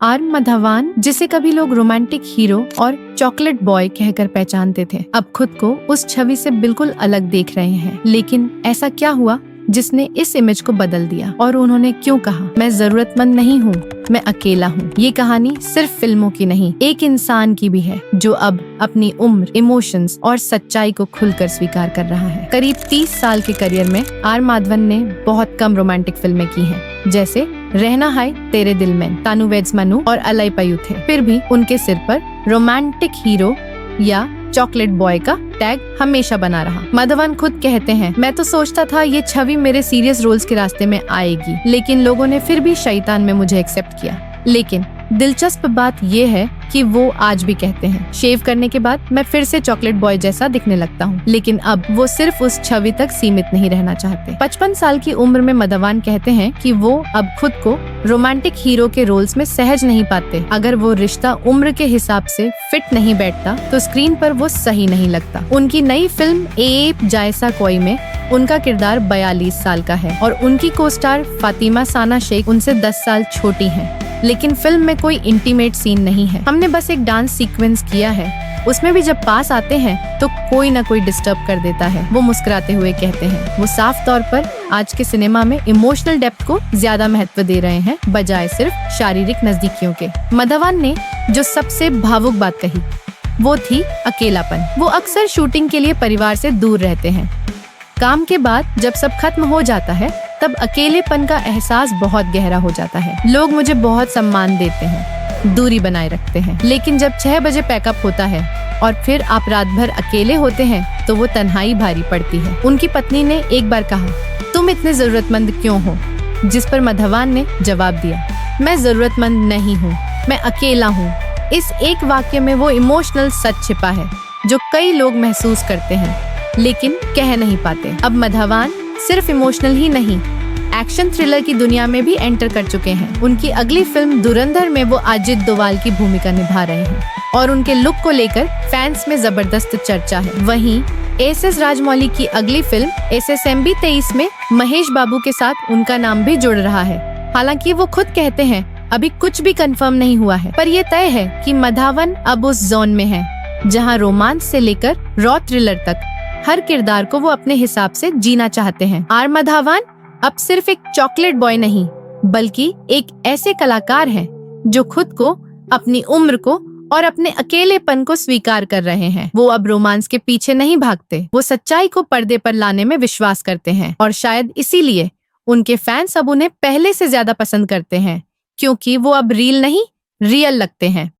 Are Madhavan, जिसे कभी लोग रोमांटिक हीरो और चॉकलेट बॉय कहकर पहचानते थे, अब खुद को उस छवि से बिल्कुल अलग देख रहे हैं। लेकिन ऐसा क्या हुआ जिसने इस इमेज को बदल दिया, और उन्होंने क्यों कहा मैं जरूरतमंद नहीं हूँ, मैं अकेला हूँ। ये कहानी सिर्फ फिल्मों की नहीं, एक इंसान की भी है जो अब अपनी उम्र, इमोशंस और सच्चाई को खुलकर स्वीकार कर रहा है। करीब 30 साल के करियर में आर माधवन ने बहुत कम रोमांटिक फिल्में की हैं, जैसे रहना है तेरे दिल में, तानु वेड्स मनु और अलैपयु थे। फिर भी उनके सिर पर रोमांटिक हीरो या चॉकलेट बॉय का टैग हमेशा बना रहा। माधवन खुद कहते हैं, मैं तो सोचता था ये छवि मेरे सीरियस रोल्स के रास्ते में आएगी, लेकिन लोगों ने फिर भी शैतान में मुझे एक्सेप्ट किया। लेकिन दिलचस्प बात ये है कि वो आज भी कहते हैं, शेव करने के बाद मैं फिर से चॉकलेट बॉय जैसा दिखने लगता हूँ। लेकिन अब वो सिर्फ उस छवि तक सीमित नहीं रहना चाहते। 55 साल की उम्र में माधवन कहते हैं कि वो अब खुद को रोमांटिक हीरो के रोल्स में सहज नहीं पाते। अगर वो रिश्ता उम्र के हिसाब से फिट नहीं बैठता तो स्क्रीन पर वो सही नहीं लगता। उनकी नई फिल्म ए जायसा कोई में उनका किरदार 42 साल का है और उनकी को स्टार फातिमा साना शेख उनसे 10 साल छोटी हैं। लेकिन फिल्म में कोई इंटीमेट सीन नहीं है, हमने बस एक डांस सीक्वेंस किया है। उसमें भी जब पास आते हैं तो कोई ना कोई डिस्टर्ब कर देता है, वो मुस्कुराते हुए कहते हैं। वो साफ तौर पर आज के सिनेमा में इमोशनल डेप्थ को ज्यादा महत्व दे रहे हैं, बजाय सिर्फ शारीरिक नजदीकियों के। माधवन ने जो सबसे भावुक बात कही वो थी अकेलापन। वो अक्सर शूटिंग के लिए परिवार से दूर रहते हैं। काम के बाद जब सब खत्म हो जाता है तब अकेलेपन का एहसास बहुत गहरा हो जाता है। लोग मुझे बहुत सम्मान देते हैं, दूरी बनाए रखते हैं, लेकिन जब 6 बजे पैकअप होता है और फिर आप रात भर अकेले होते हैं तो वो तन्हाई भारी पड़ती है। उनकी पत्नी ने एक बार कहा, तुम इतने जरूरतमंद क्यों हो? जिस पर माधवन ने जवाब दिया, मैं जरूरतमंद नहीं हूँ, मैं अकेला हूँ। इस एक वाक्य में वो इमोशनल सच छिपा है जो कई लोग महसूस करते हैं लेकिन कह नहीं पाते। अब माधवन सिर्फ इमोशनल ही नहीं, एक्शन थ्रिलर की दुनिया में भी एंटर कर चुके हैं। उनकी अगली फिल्म धुरंधर में वो अजित डोभाल की भूमिका निभा रहे हैं और उनके लुक को लेकर फैंस में जबरदस्त चर्चा है। वहीं एस राजमौली की अगली फिल्म SSMB 23 में महेश बाबू के साथ उनका नाम भी जुड़ रहा है। हालांकि वो खुद कहते हैं अभी कुछ भी कंफर्म नहीं हुआ है, पर ये तय है कि माधवन अब उस जोन में है जहाँ रोमांस से लेकर रॉ थ्रिलर तक हर किरदार को वो अपने हिसाब से जीना चाहते हैं। आर माधवन अब सिर्फ एक चॉकलेट बॉय नहीं, बल्कि एक ऐसे कलाकार हैं जो खुद को, अपनी उम्र को और अपने अकेलेपन को स्वीकार कर रहे हैं। वो अब रोमांस के पीछे नहीं भागते, वो सच्चाई को पर्दे पर लाने में विश्वास करते हैं और शायद इसीलिए उनके फैंस अब उन्हें पहले से ज्यादा पसंद करते हैं, क्योंकि वो अब रील नहीं, रियल लगते हैं।